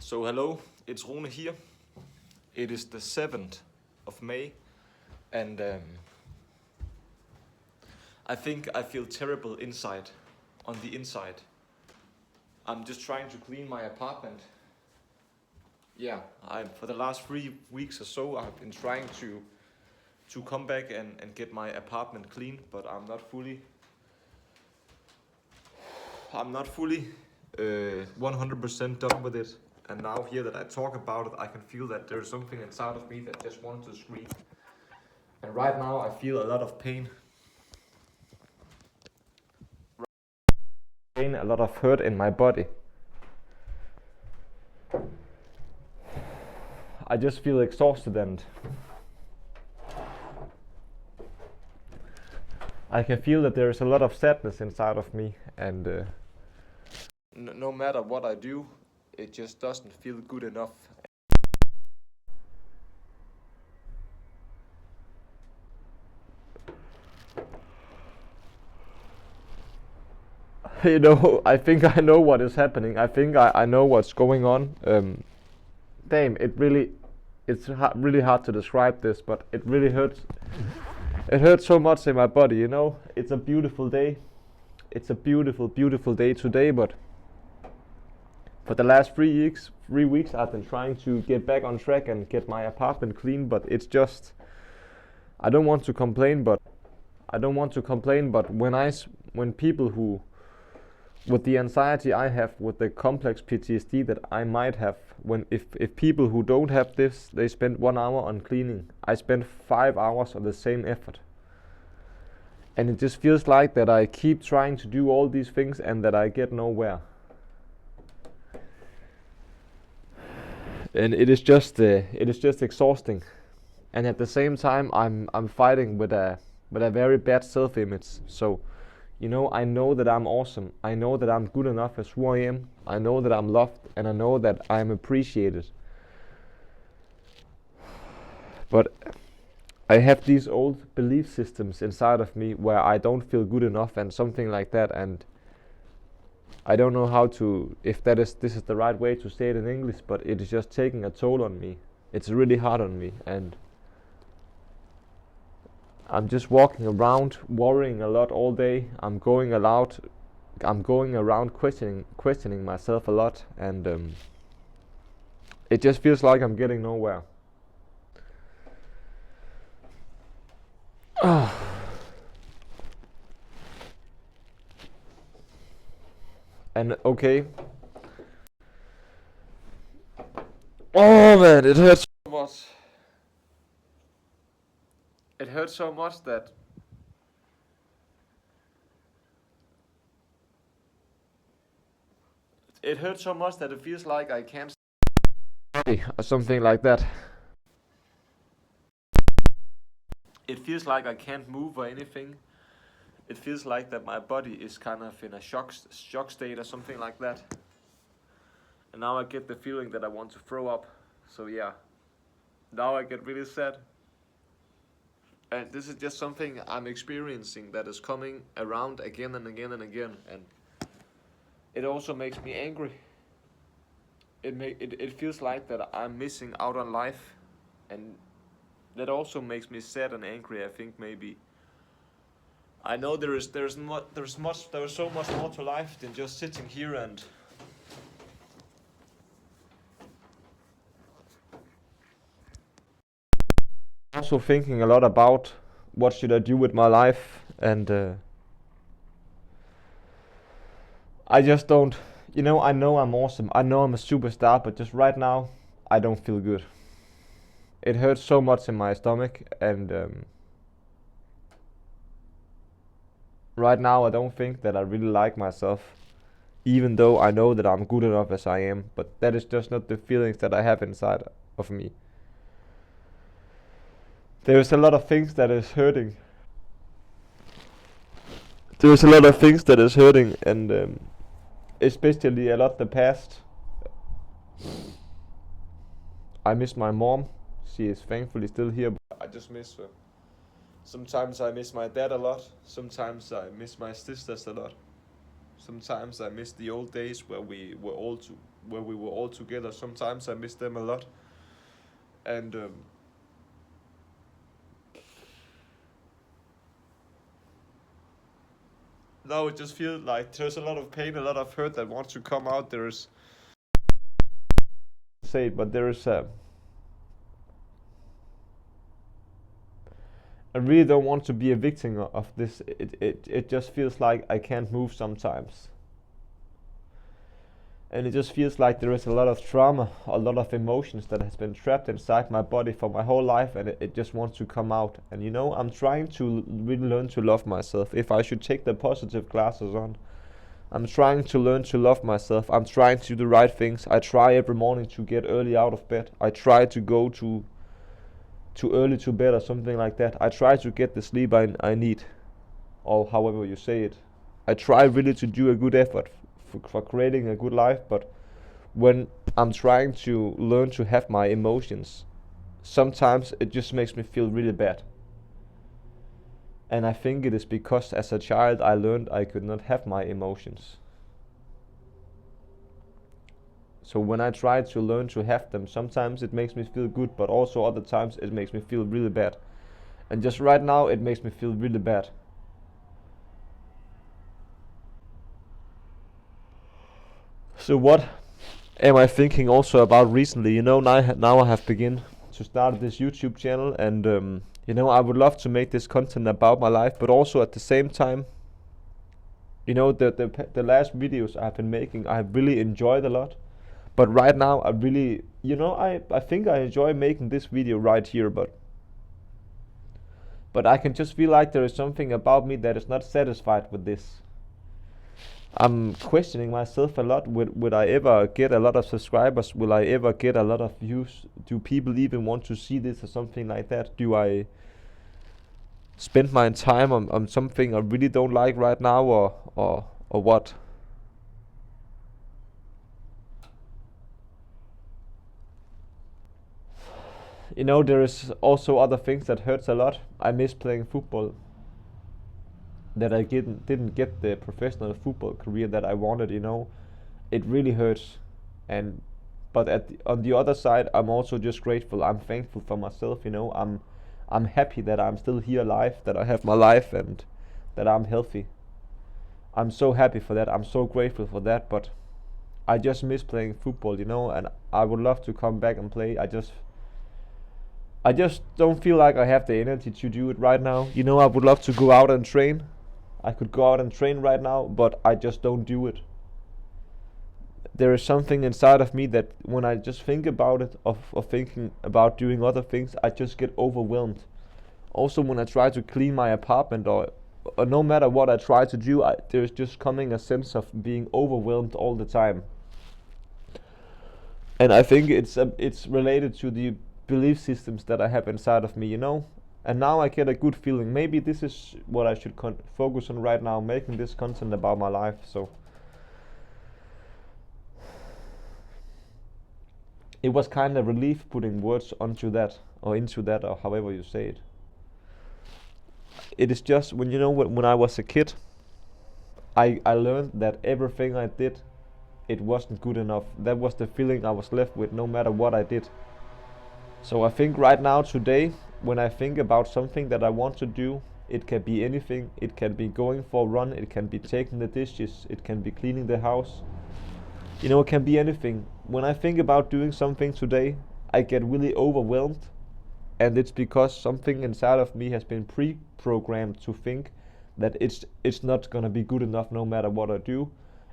So hello, it's Rune here. It is the 7th of May and I think I feel terrible inside, on the inside. I'm just trying to clean my apartment. Yeah, for the last 3 weeks or so I've been trying to come back and get my apartment clean, but I'm not fully 100% done with it. And now here that I talk about it, I can feel that there's something inside of me that just wants to scream. And right now I feel a lot of pain. A lot of hurt in my body. I just feel exhausted and I can feel that there is a lot of sadness inside of me, and no matter what I do, it just doesn't feel good enough. You know, I think I know what is happening. I think I know what's going on. Damn, it's really hard to describe this, but it really hurts. It hurts so much in my body, you know. It's a beautiful day. It's a beautiful, beautiful day today, but for the last 3 weeks, I've been trying to get back on track and get my apartment clean, but it's just, I don't want to complain, but when people who, with the anxiety I have, with the complex PTSD that I might have, if people who don't have this, they spend 1 hour on cleaning, I spend 5 hours on the same effort. And it just feels like that I keep trying to do all these things and that I get nowhere. And it is just exhausting. And at the same time, I'm fighting with a very bad self-image. So, you know, I know that I'm awesome. I know that I'm good enough as who I am. I know that I'm loved, and I know that I'm appreciated. But I have these old belief systems inside of me where I don't feel good enough and something like that, and I don't know how to, if this is the right way to say it in English, but it is just taking a toll on me. It's really hard on me, and I'm just walking around worrying a lot all day. I'm going around questioning myself a lot, and it just feels like I'm getting nowhere. And okay. Oh man, it hurts so much. It hurts so much that it feels like I can't or something like that. It feels like I can't move or anything. It feels like that my body is kind of in a shock state or something like that. And now I get the feeling that I want to throw up. So yeah, now I get really sad. And this is just something I'm experiencing that is coming around again and again and again. And it also makes me angry. It feels like that I'm missing out on life. And that also makes me sad and angry, I think maybe. I know there is so much more to life than just sitting here and also thinking a lot about what should I do with my life, and I just don't, you know I'm awesome, I know I'm a superstar, but just right now I don't feel good. It hurts so much in my stomach, and right now I don't think that I really like myself, even though I know that I'm good enough as I am, but that is just not the feelings that I have inside of me. There's a lot of things that is hurting. And especially a lot the past. I miss my mom. She is thankfully still here, but I just miss her. Sometimes I miss my dad a lot. Sometimes I miss my sisters a lot. Sometimes I miss the old days where we were all together. Sometimes I miss them a lot, and now it just feels like there's a lot of pain, a lot of hurt that wants to come out. There's say it, but there is I really don't want to be a victim of this. It just feels like I can't move sometimes. And it just feels like there is a lot of trauma, a lot of emotions that has been trapped inside my body for my whole life, and it just wants to come out. And you know, I'm trying to really learn to love myself. If I should take the positive glasses on, I'm trying to learn to love myself. I'm trying to do the right things. I try every morning to get early out of bed. I try to go too early to bed or something like that. I try to get the sleep I need, or however you say it. I try really to do a good effort for creating a good life, but when I'm trying to learn to have my emotions, sometimes it just makes me feel really bad. And I think it is because as a child I learned I could not have my emotions. So when I try to learn to have them, sometimes it makes me feel good, but also other times it makes me feel really bad. And just right now it makes me feel really bad. So what am I thinking also about recently? You know, now I have begun to start this YouTube channel, and you know, I would love to make this content about my life, but also at the same time, you know, the last videos I've been making, I have really enjoyed a lot. But right now, I really, you know, I think I enjoy making this video right here, but I can just feel like there is something about me that is not satisfied with this. I'm questioning myself a lot. Would I ever get a lot of subscribers? Will I ever get a lot of views? Do people even want to see this or something like that? Do I spend my time on something I really don't like right now, or what? You know, there is also other things that hurts a lot. I miss playing football. That I didn't get the professional football career that I wanted. You know, it really hurts. And but on the other side, I'm also just grateful. I'm thankful for myself. You know, I'm happy that I'm still here alive, that I have my life, and that I'm healthy. I'm so happy for that. I'm so grateful for that. But I just miss playing football. You know, and I would love to come back and play. I just don't feel like I have the energy to do it right now. You know, I would love to go out and train. I could go out and train right now, but I just don't do it. There is something inside of me that when I just think about it, of thinking about doing other things, I just get overwhelmed. Also, when I try to clean my apartment, or no matter what I try to do, there's just coming a sense of being overwhelmed all the time. And I think it's related to the belief systems that I have inside of me, you know. And now I get a good feeling. Maybe this is what I should focus on right now, making this content about my life. So it was kind of relief putting words onto that, or into that, or however you say it. It is just when, you know, when I was a kid, I learned that everything I did, it wasn't good enough. That was the feeling I was left with no matter what I did. So I think right now, today, when I think about something that I want to do, it can be anything. It can be going for a run, it can be taking the dishes, it can be cleaning the house. You know, it can be anything. When I think about doing something today, I get really overwhelmed, and it's because something inside of me has been pre-programmed to think that it's not gonna be good enough no matter what I do,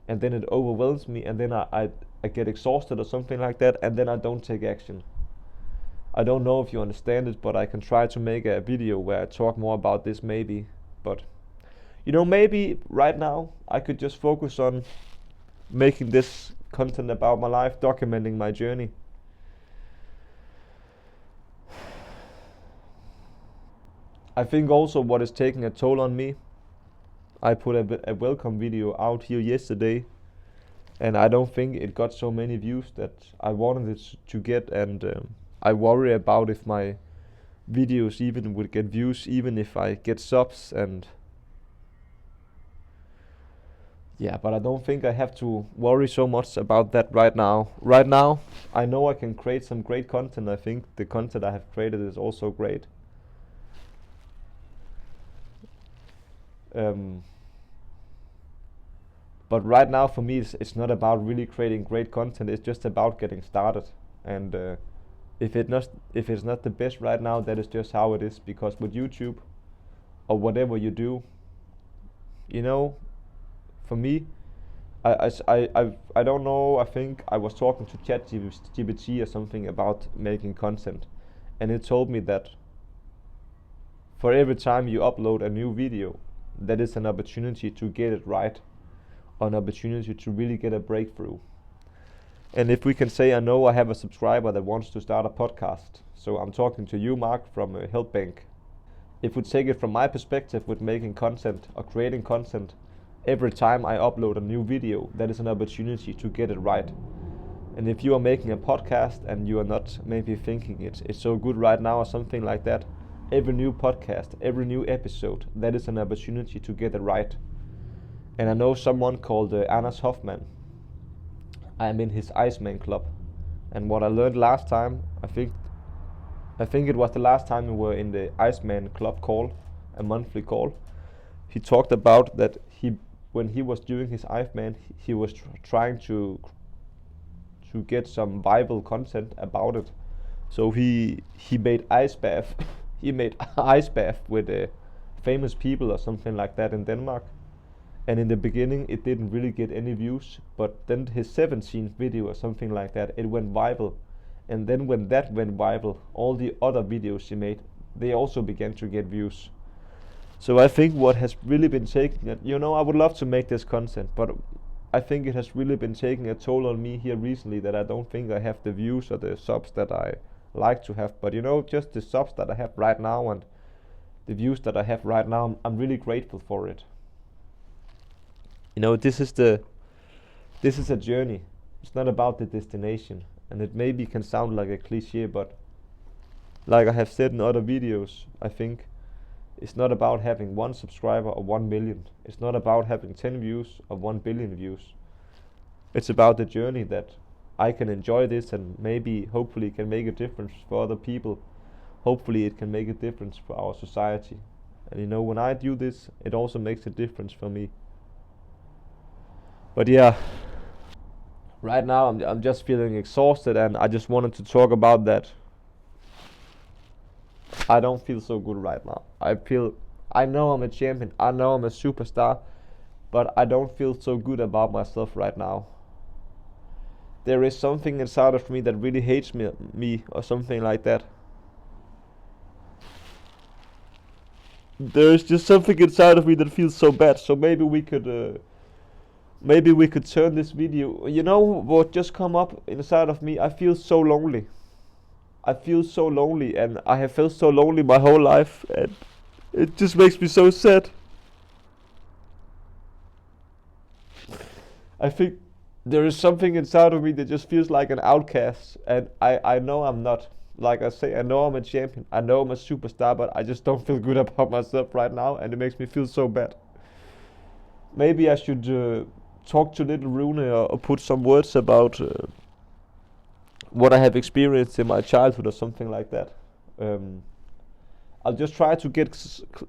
and then it overwhelms me, and then I get exhausted or something like that, and then I don't take action. I don't know if you understand it, but I can try to make a video where I talk more about this maybe. But you know, maybe right now I could just focus on making this content about my life, documenting my journey. I think also what is taking a toll on me, I put a welcome video out here yesterday, and I don't think it got so many views that I wanted it to get, and I worry about if my videos even would get views, even if I get subs. And Yeah, but I don't think I have to worry so much about that right now. Right now, I know I can create some great content. I think the content I have created is also great. But right now for me, it's not about really creating great content. It's just about getting started. And if it's not the best right now, that is just how it is. Because with YouTube or whatever you do, you know, for me, I don't know. I think I was talking to ChatGPT or something about making content, and it told me that for every time you upload a new video, that is an opportunity to get it right, or an opportunity to really get a breakthrough. And if we can say, I know I have a subscriber that wants to start a podcast, so I'm talking to you, Mark, from Helpbank. If we take it from my perspective with making content or creating content, every time I upload a new video, that is an opportunity to get it right. And if you are making a podcast and you are not maybe thinking it's so good right now or something like that, every new podcast, every new episode, that is an opportunity to get it right. And I know someone called Anders Hoffman. I am in his Iceman Club. And what I learned last time, I think it was the last time we were in the Iceman Club call, a monthly call. He talked about that when he was doing his Iceman, he was trying to get some Bible content about it. So he made ice bath. He made ice bath with famous people or something like that in Denmark. And in the beginning, it didn't really get any views. But then his 17th video or something like that, it went viral. And then when that went viral, all the other videos he made, they also began to get views. So I think what has really been taking it, I would love to make this content, but I think it has really been taking a toll on me here recently, that I don't think I have the views or the subs that I like to have. But just the subs that I have right now and the views that I have right now, I'm really grateful for it. This is a journey. It's not about the destination. And it maybe can sound like a cliche, but like I have said in other videos, I think it's not about having 1 subscriber or 1 million. It's not about having 10 views or 1 billion views. It's about the journey, that I can enjoy this and maybe, hopefully, can make a difference for other people. Hopefully it can make a difference for our society. And when I do this, it also makes a difference for me. But yeah, right now I'm just feeling exhausted, and I just wanted to talk about that. I don't feel so good right now. I know I'm a champion, I know I'm a superstar, but I don't feel so good about myself right now. There is something inside of me that really hates me or something like that. There is just something inside of me that feels so bad. So maybe we could turn this video. What just come up inside of me? I feel so lonely. And I have felt so lonely my whole life, and it just makes me so sad. I think there is something inside of me that just feels like an outcast, and I know I'm not. Like I say, I know I'm a champion, I know I'm a superstar, but I just don't feel good about myself right now, and it makes me feel so bad. Maybe I should talk to little Rune or put some words about what I have experienced in my childhood or something like that. I'll just try to get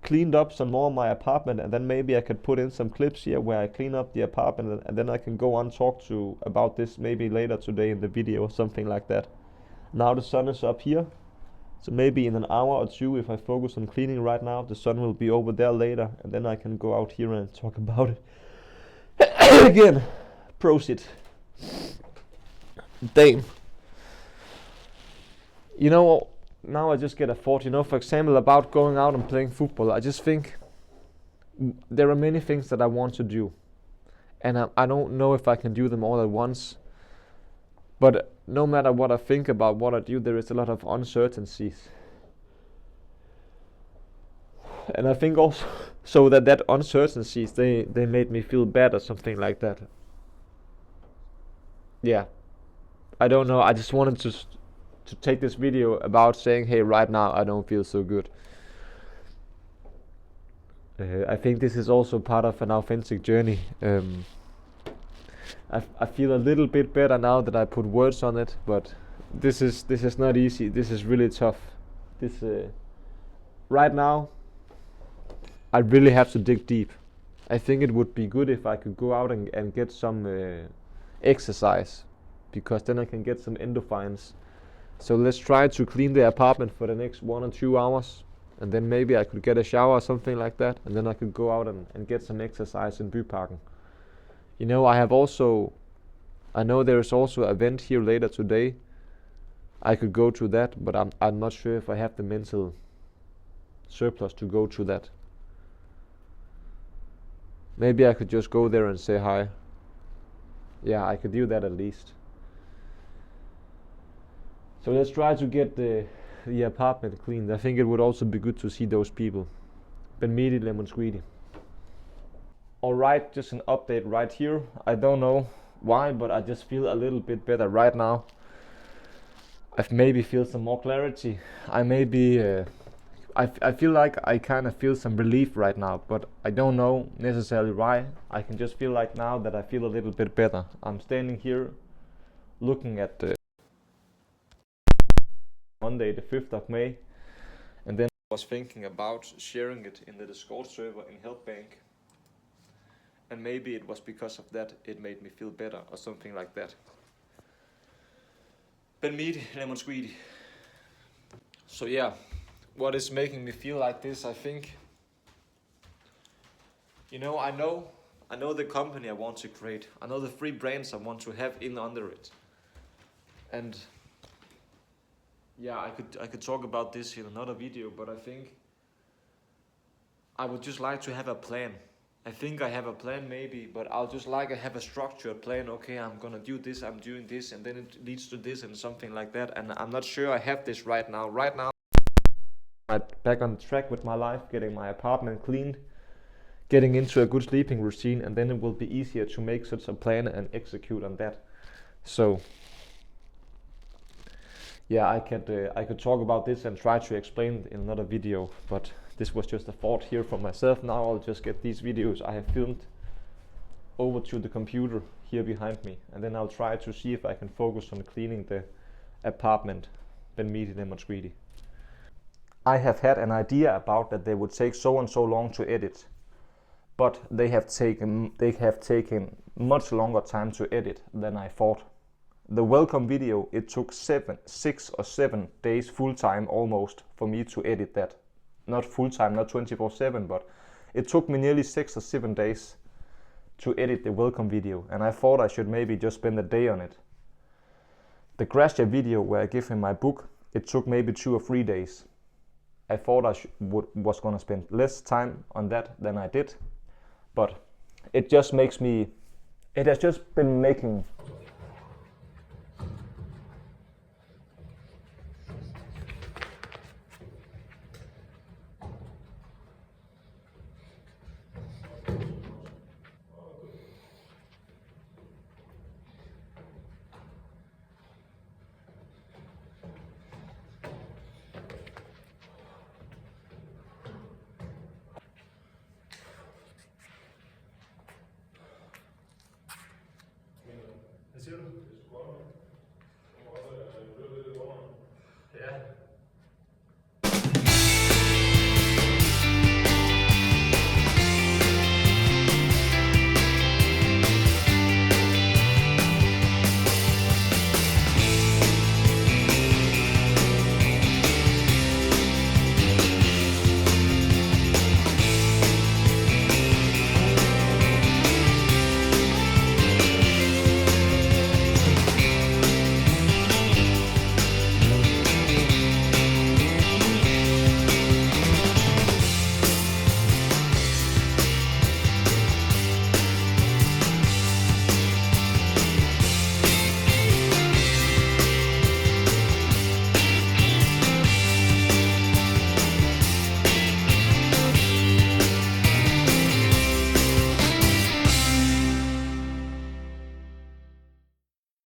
cleaned up some more in my apartment, and then maybe I could put in some clips here where I clean up the apartment, and then I can go on talk about this maybe later today in the video or something like that. Now the sun is up here, so maybe in an hour or two, if I focus on cleaning right now, the sun will be over there later, and then I can go out here and talk about it. Again, proceed. Damn. Now I just get a thought, for example, about going out and playing football. I just think there are many things that I want to do, and I don't know if I can do them all at once. But no matter what I think about what I do, there is a lot of uncertainties. And I think also so that uncertainties, they made me feel bad or something like that. Yeah, I don't know. I just wanted to take this video about saying, hey, right now I don't feel so good. I think this is also part of an authentic journey. I feel a little bit better now that I put words on it, but this is not easy. This is really tough. This right now, I really have to dig deep. I think it would be good if I could go out and get some exercise, because then I can get some endorphins. So let's try to clean the apartment for the next 1 or 2 hours, and then maybe I could get a shower or something like that, and then I could go out and get some exercise in Byparken. You know, I know there is also an event here later today. I could go to that, but I'm not sure if I have the mental surplus to go to that. Maybe I could just go there and say hi. Yeah, I could do that at least. So let's try to get the apartment cleaned. I think it would also be good to see those people. Benmidi, Lemon Squeedy. Alright, just an update right here. I don't know why, but I just feel a little bit better right now. I've maybe feel some more clarity. I feel like I kind of feel some relief right now, but I don't know necessarily why. I can just feel like now that I feel a little bit better. I'm standing here looking at Monday the 5th of May, and then I was thinking about sharing it in the Discord server in Helpbank, and maybe it was because of that it made me feel better or something like that. Benmidi, Lemon Squeedy. So yeah, what is making me feel like this, I think, you know, I know the company I want to create. I know the 3 brands I want to have in under it. And yeah, I could talk about this in another video, but I think I would just like to have a plan. I think I have a plan maybe, but I'll just like I have a structured plan. Okay, I'm gonna do this, I'm doing this, and then it leads to this and something like that. And I'm not sure I have this right now. Right now, I'm back on track with my life, getting my apartment cleaned, getting into a good sleeping routine, and then it will be easier to make such a plan and execute on that. So yeah, I could talk about this and try to explain it in another video, but this was just a thought here for myself. Now I'll just get these videos I have filmed over to the computer here behind me, and then I'll try to see if I can focus on cleaning the apartment. Benmidi, Lemon Squeedy. I have had an idea about that they would take so and so long to edit, but they have taken much longer time to edit than I thought. The welcome video, it took 6 or 7 days full time almost for me to edit that. Not full time, not 24/7, but it took me nearly 6 or 7 days to edit the welcome video, and I thought I should maybe just spend a day on it. The Gracia video where I give him my book, it took maybe 2 or 3 days. I thought I was gonna spend less time on that than I did, but it just makes me, it has just been making Hvad siger du?